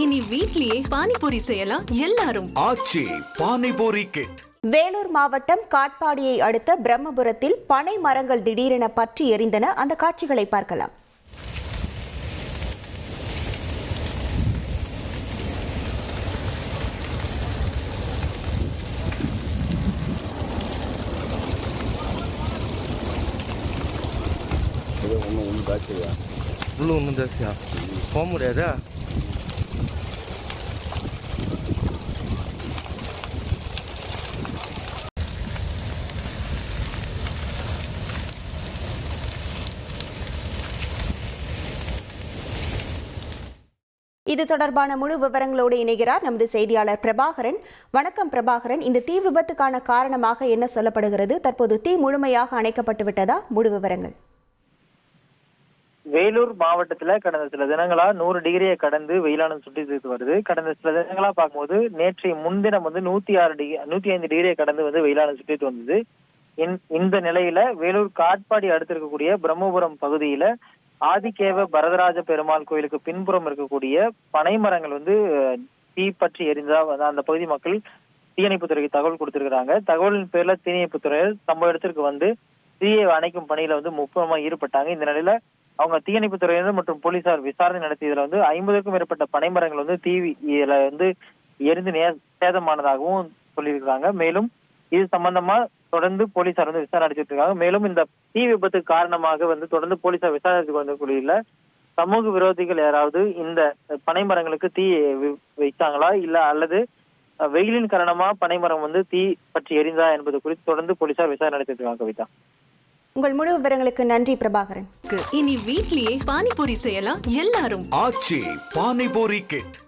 இனி வீட்லயே பானிபூரி செய்யலாம் எல்லாரும். ஆச்சி பானிபூரி கிட். வேலூர் மாவட்டம் காட்பாடியை அடுத்த பிரம்மபுரத்தில் பனை மரங்கள் திடீரென பற்றி எரிந்தன. அந்த காட்சிகளை பார்க்கலாம். உள்ள ஒன்றும் ஜாஸ்தியா போக முடியாதா? இது தொடர்பான முழு விவரங்களோடு இணைகிறார் நமது செய்தியாளர் பிரபாகரன். வணக்கம் பிரபாகரன், இந்த தீ விபத்துக்கான காரணமாக என்ன சொல்லப்படுகிறது? தற்போது தீ முழுமையாக அணைக்கப்பட்டு விட்டதா? முழு விவரங்கள். வேலூர் மாவட்டத்துல கடந்த சில தினங்களா 100 டிகிரியை கடந்து வெயிலானது சுட்டி வருது. கடந்த சில தினங்களா பார்க்கும்போது நேற்றைய முன்தினம் 105 டிகிரியை கடந்து வெயிலானது சுட்டிட்டு வந்தது. இந்த நிலையில வேலூர் காட்பாடி அடுத்து இருக்கக்கூடிய பிரம்மபுரம் பகுதியில ஆதிகேவ வரதராஜ பெருமாள் கோயிலுக்கு பின்புறம் இருக்கக்கூடிய பனை மரங்கள் தீ பற்றி எரிந்ததா அந்த பகுதி மக்கள் தீயணைப்புத்துறைக்கு தகவல் கொடுத்திருக்கிறாங்க. தகவலின் பேர்ல தீயணைப்புத்துறையில் சம்பவ இடத்திற்கு தீயை அணைக்கும் பணியில முப்பரமா ஈடுபட்டாங்க. இந்த நிலையில அவங்க தீயணைப்புத்துறையினர் மற்றும் போலீசார் விசாரணை நடத்தியதுல 50க்கும் மேற்பட்ட பனை மரங்கள் தீயில எரிந்து சேதமானதாகவும் சொல்லியிருக்கிறாங்க. மேலும் இது சம்பந்தமா தொடர்ந்து போலீசார் விசாரணை நடத்திட்டு இருக்காங்க. மேலும் இந்த தீ விபத்துக்கு காரணமாக தொடர்ந்து போலீசார் விசாரணை வந்தக்குள்ள சமூக விரோதிகள் யாராவது இந்த பனை மரங்களுக்கு தீ வைத்தாங்களா இல்ல அல்லது வெயிலின் காரணமா பனைமரம் தீ பற்றி எரிந்தா என்பது குறித்து தொடர்ந்து போலீசார் விசாரணை நடத்திட்டு இருக்காங்க. கவிதா, உங்கள் முழு விவரங்களுக்கு நன்றி பிரபாகரன். இனி வீட்லயே பானிபூரி செய்யலாம் எல்லாரும். ஆச்சி பானிபூரி கிட்.